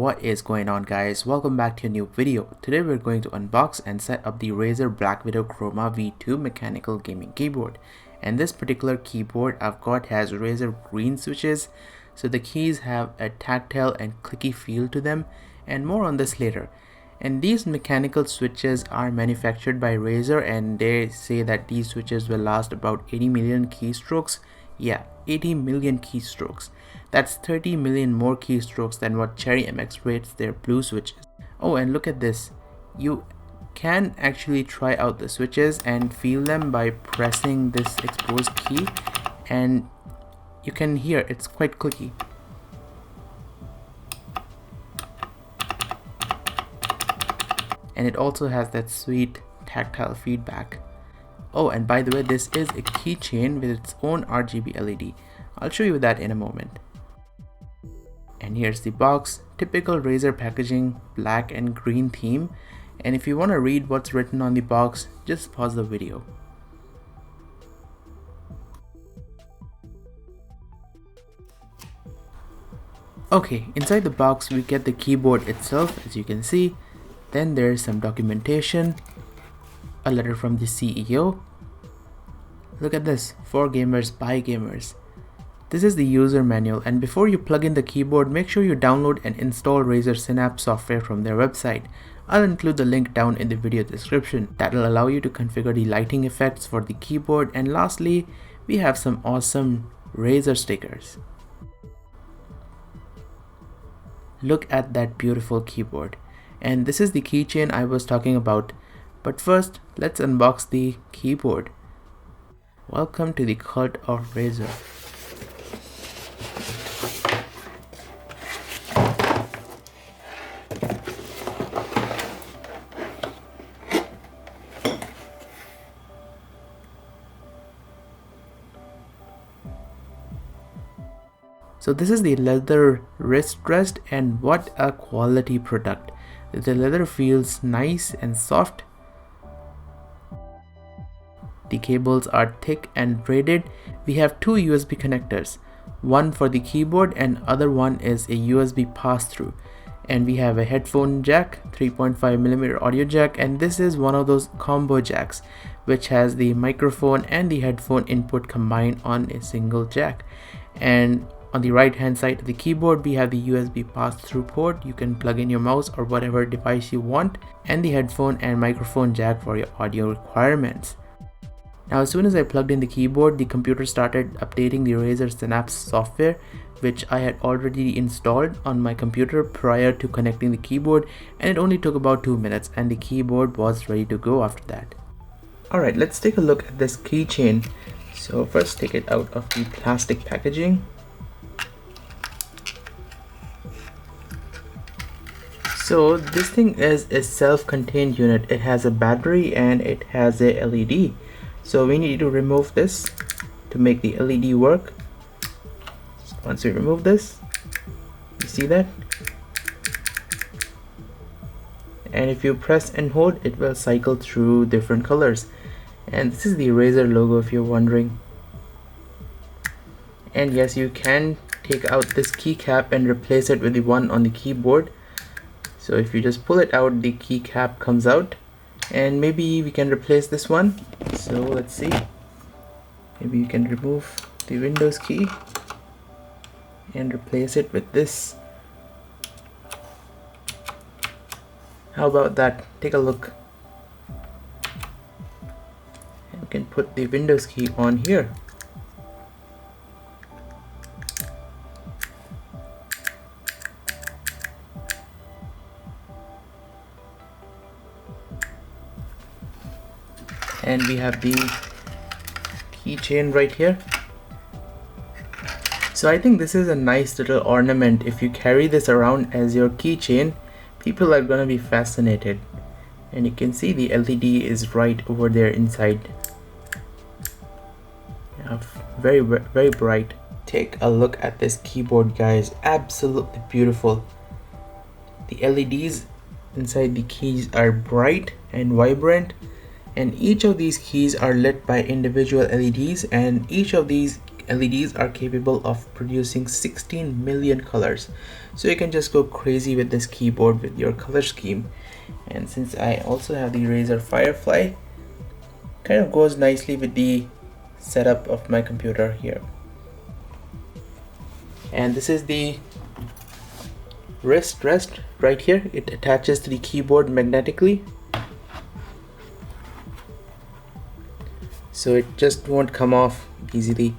What is going on, guys? Welcome back to a new video. Today we're going to unbox and set up the Razer Blackwidow Chroma V2 mechanical gaming keyboard. And this particular keyboard I've got has Razer green switches, so the keys have a tactile and clicky feel to them, and more on this later. And these mechanical switches are manufactured by Razer, and they say that these switches will last about 80 million keystrokes. Yeah, 80 million keystrokes. That's 30 million more keystrokes than what Cherry MX rates their blue switches. Oh, and look at this. You can actually try out the switches and feel them by pressing this exposed key, and you can hear it's quite clicky. And it also has that sweet tactile feedback. Oh, and by the way, this is a keychain with its own RGB LED. I'll show you that in a moment. And here's the box, typical Razer packaging, black and green theme. And if you want to read what's written on the box, just pause the video. Okay, inside the box we get the keyboard itself, as you can see. Then there's some documentation, a letter from the CEO. Look at this, for gamers by gamers. This is the user manual, and before you plug in the keyboard, make sure you download and install Razer Synapse software from their website. I'll include the link down in the video description. That'll allow you to configure the lighting effects for the keyboard. And lastly, we have some awesome Razer stickers. Look at that beautiful keyboard. And this is the keychain I was talking about. But first, let's unbox the keyboard. Welcome to the cult of Razer. So this is the leather wrist rest, and what a quality product. The leather feels nice and soft. The cables are thick and braided. We have two USB connectors, one for the keyboard and other one is a USB pass-through. And we have a headphone jack, 3.5mm audio jack, and this is one of those combo jacks which has the microphone and the headphone input combined on a single jack. And on the right hand side of the keyboard we have the USB pass-through port. You can plug in your mouse or whatever device you want, and the headphone and microphone jack for your audio requirements. Now as soon as I plugged in the keyboard, the computer started updating the Razer Synapse software, which I had already installed on my computer prior to connecting the keyboard, and it only took about 2 minutes and the keyboard was ready to go after that. Alright, let's take a look at this keychain. So first take it out of the plastic packaging. So this thing is a self-contained unit. It has a battery and it has a LED. So we need to remove this to make the LED work. Once we remove this, you see that? And if you press and hold, it will cycle through different colors. And this is the Razer logo if you're wondering. And yes, you can take out this keycap and replace it with the one on the keyboard. So if you just pull it out, the keycap comes out, and maybe we can replace this one. So let's see. Maybe you can remove the Windows key and replace it with this. How about that? Take a look. And you can put the Windows key on here. And we have the keychain right here. So I think this is a nice little ornament. If you carry this around as your keychain, people are gonna be fascinated. And you can see the LED is right over there inside. Yeah, very bright. Take a look at this keyboard, guys. Absolutely beautiful. The LEDs inside the keys are bright and vibrant. and each of these keys are lit by individual LEDs, and each of these LEDs are capable of producing 16 million colors. So you can just go crazy with this keyboard with your color scheme. And since I also have the Razer Firefly, kind of goes nicely with the setup of my computer here. And this is the wrist rest right here. It attaches to the keyboard magnetically, so it just won't come off easily.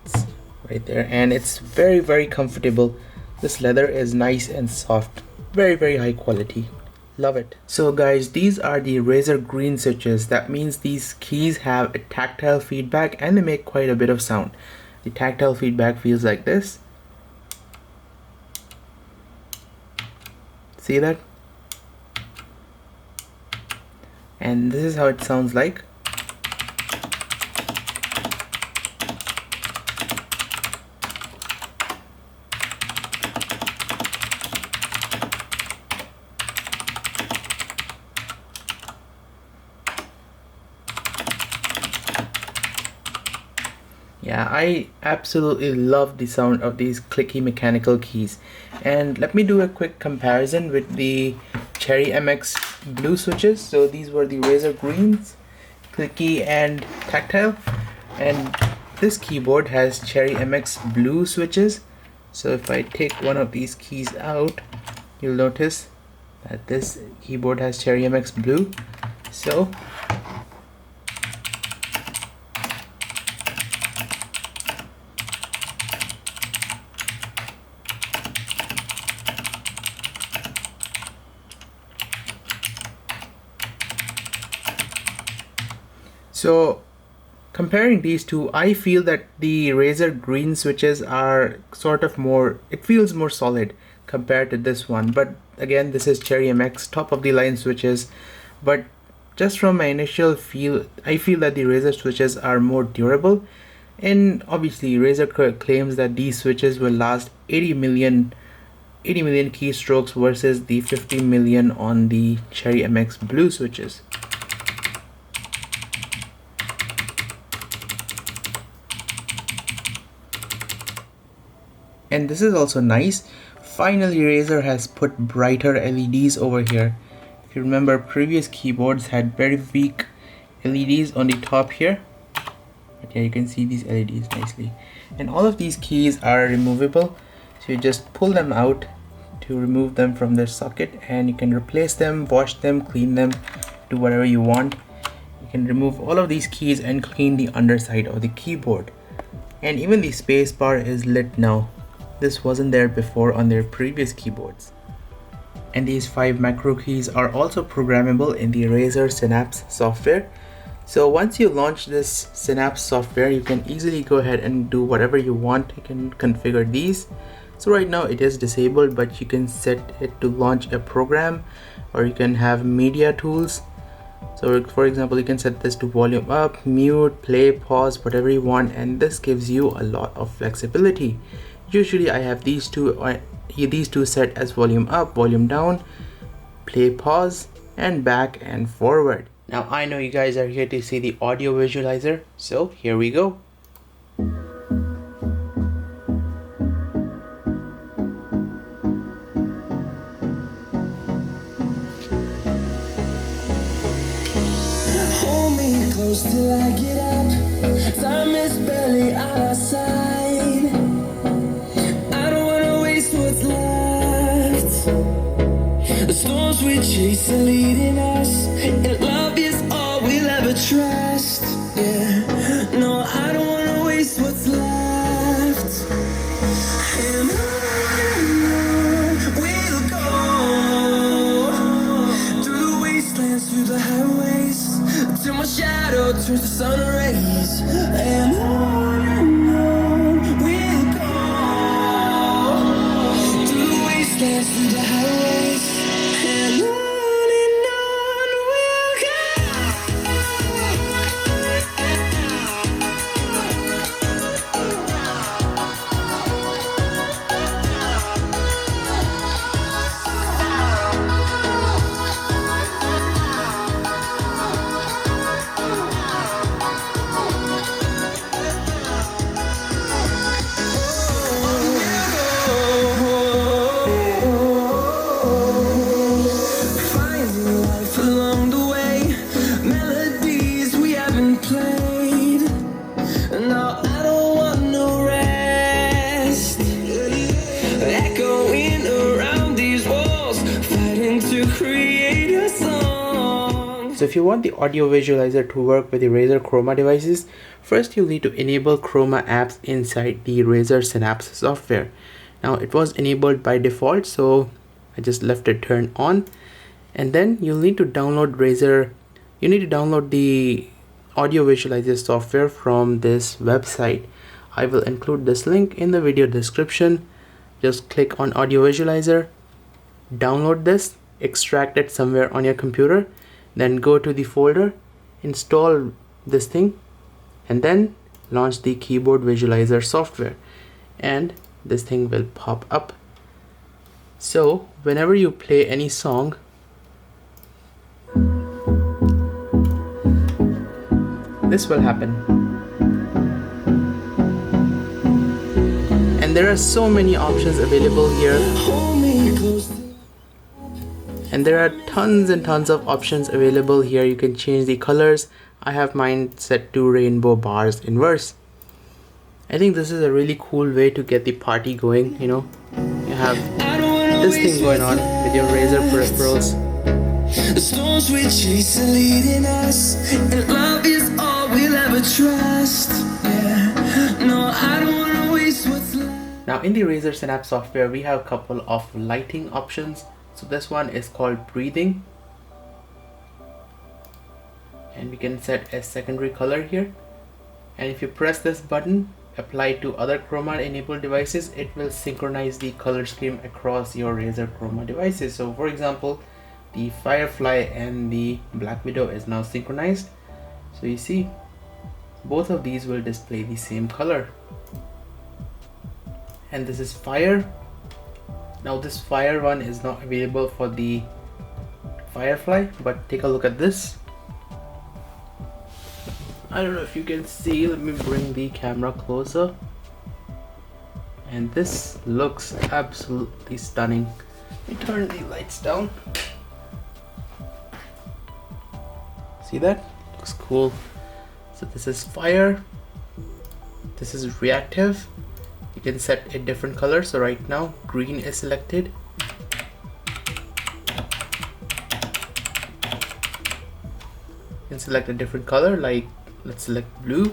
It's right there, and it's very comfortable. This leather is nice and soft, very high quality. Love it. So guys, these are the Razer green switches. That means these keys have a tactile feedback and they make quite a bit of sound. The tactile feedback feels like this. See that? And this is how it sounds like. Yeah, I absolutely love the sound of these clicky mechanical keys. And let me do a quick comparison with the Cherry MX blue switches. So these were the Razer greens, clicky and tactile, and this keyboard has Cherry MX blue switches. So if I take one of these keys out, you'll notice that this keyboard has Cherry MX blue. So comparing these two, I feel that the Razer green switches are sort of more, it feels more solid compared to this one. But again, this is Cherry MX, top of the line switches. But just from my initial feel, I feel that the Razer switches are more durable. And obviously Razer claims that these switches will last 80 million keystrokes versus the 50 million on the Cherry MX blue switches. And this is also nice. Finally, Razer has put brighter LEDs over here. If you remember, previous keyboards had very weak LEDs on the top here. But yeah, you can see these LEDs nicely. And all of these keys are removable. So you just pull them out to remove them from their socket, and you can replace them, wash them, clean them, do whatever you want. You can remove all of these keys and clean the underside of the keyboard. And even the space bar is lit now. This wasn't there before on their previous keyboards. And these 5 macro keys are also programmable in the Razer Synapse software. So once you launch this Synapse software, you can easily go ahead and do whatever you want. You can configure these. So right now it is disabled, but you can set it to launch a program, or you can have media tools. So for example, you can set this to volume up, mute, play, pause, whatever you want, and this gives you a lot of flexibility. Usually I have these two set as volume up, volume down, play, pause, and back and forward. Now I know you guys are here to see the audio visualizer, so here we go. Hold me close till I get up. Time is barely on our side. The storms we chase are leading us, and love is all we'll ever trust. Yeah, no, I don't wanna waste what's left. And on we'll go, through the wastelands, through the highways, till my shadow turns to sun rays. And on we'll go, through the wastelands, through the highways. No, I don't want no rest. Echoing around these walls, fighting to create a song. So if you want the audio visualizer to work with the Razer Chroma devices, first you'll need to enable Chroma apps inside the Razer Synapse software. Now it was enabled by default, so I just left it turned on. And then you'll need to download the audio visualizer software from this website. I will include this link in the video description. Just click on audio visualizer, download this, extract it somewhere on your computer, then go to the folder, install this thing, and then launch the keyboard visualizer software, and this thing will pop up. So whenever you play any song, this will happen. And there are so many options available here. And there are tons and tons of options available here. You can change the colors. I have mine set to rainbow bars inverse. I think this is a really cool way to get the party going, you know. You have this thing going on with your Razer peripherals. The storms we chase are leading us, and love is all we'll ever trust. Yeah. No, I don't wanna waste what's left. Now in the Razer Synapse software, we have a couple of lighting options. So this one is called breathing, and we can set a secondary color here. And if you press this button, apply to other Chroma enabled devices, it will synchronize the color scheme across your Razer Chroma devices. So for example, the Firefly and the Blackwidow is now synchronized. So you see, both of these will display the same color. And this is fire. Now this fire one is not available for the Firefly, but take a look at this. I don't know if you can see, let me bring the camera closer. And this looks absolutely stunning. Let me turn the lights down. See that? Looks cool. So this is fire. This is reactive. You can set a different color. So right now green is selected. You can select a different color, like let's select blue.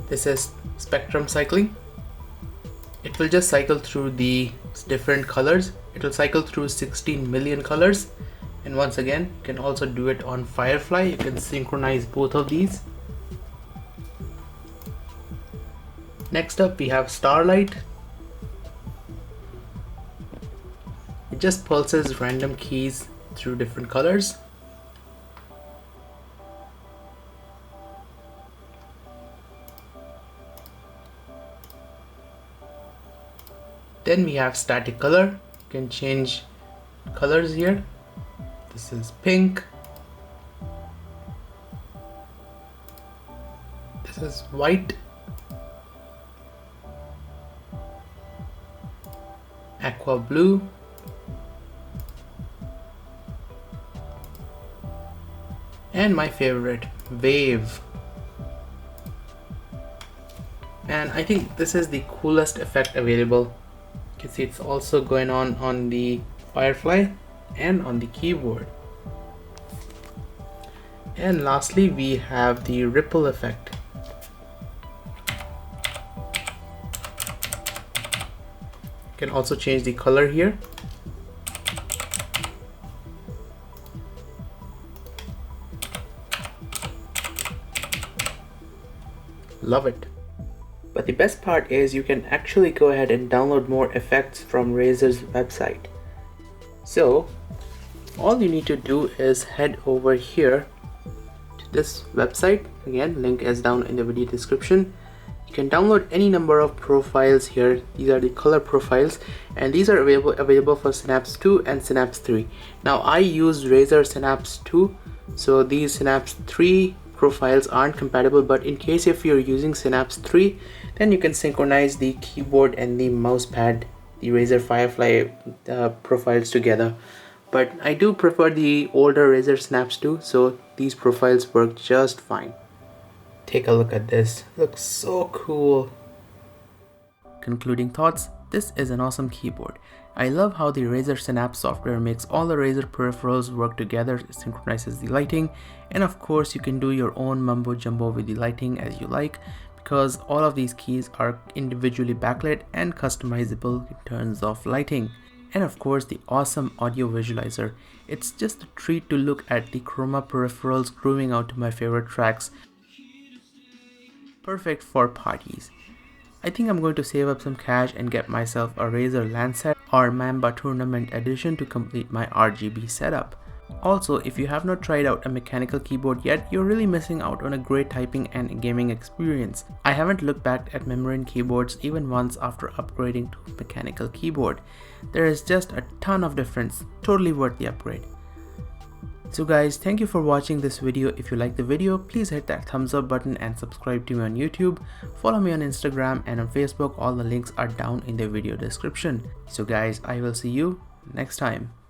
This is spectrum cycling. It will just cycle through the different colors. It will cycle through 16 million colors. And once again, you can also do it on Firefly. You can synchronize both of these. Next up, we have Starlight. It just pulses random keys through different colors. Then we have static color. You can change colors here. This is pink. This is white. Aqua blue. And my favorite, wave. And I think this is the coolest effect available. You can see it's also going on the Firefly and on the keyboard. And lastly, we have the ripple effect. You can also change the color here. Love it. But the best part is you can actually go ahead and download more effects from Razer's website. So all you need to do is head over here to this website. Again, link is down in the video description. You can download any number of profiles here. These are the color profiles, and these are available for Synapse 2 and Synapse 3. Now I use Razer Synapse 2, so these Synapse 3 profiles aren't compatible, but in case if you're using Synapse 3, then you can synchronize the keyboard and the mouse pad, the Razer Firefly profiles together. but I do prefer the older Razer Synapse too, so these profiles work just fine. Take a look at this, looks so cool. Concluding thoughts, this is an awesome keyboard. I love how the Razer Synapse software makes all the Razer peripherals work together, it synchronizes the lighting, and of course you can do your own mumbo jumbo with the lighting as you like, because all of these keys are individually backlit and customizable in terms of lighting. And of course the awesome audio visualizer. It's just a treat to look at the Chroma peripherals grooving out to my favorite tracks. Perfect for parties. I think I'm going to save up some cash and get myself a Razer Lancet or Mamba Tournament Edition to complete my RGB setup. Also, if you have not tried out a mechanical keyboard yet, you're really missing out on a great typing and gaming experience. I haven't looked back at membrane keyboards even once after upgrading to a mechanical keyboard. There is just a ton of difference, totally worth the upgrade. So guys, thank you for watching this video. If you like the video, please hit that thumbs up button and subscribe to me on YouTube. Follow me on Instagram and on Facebook, all the links are down in the video description. So guys, I will see you next time.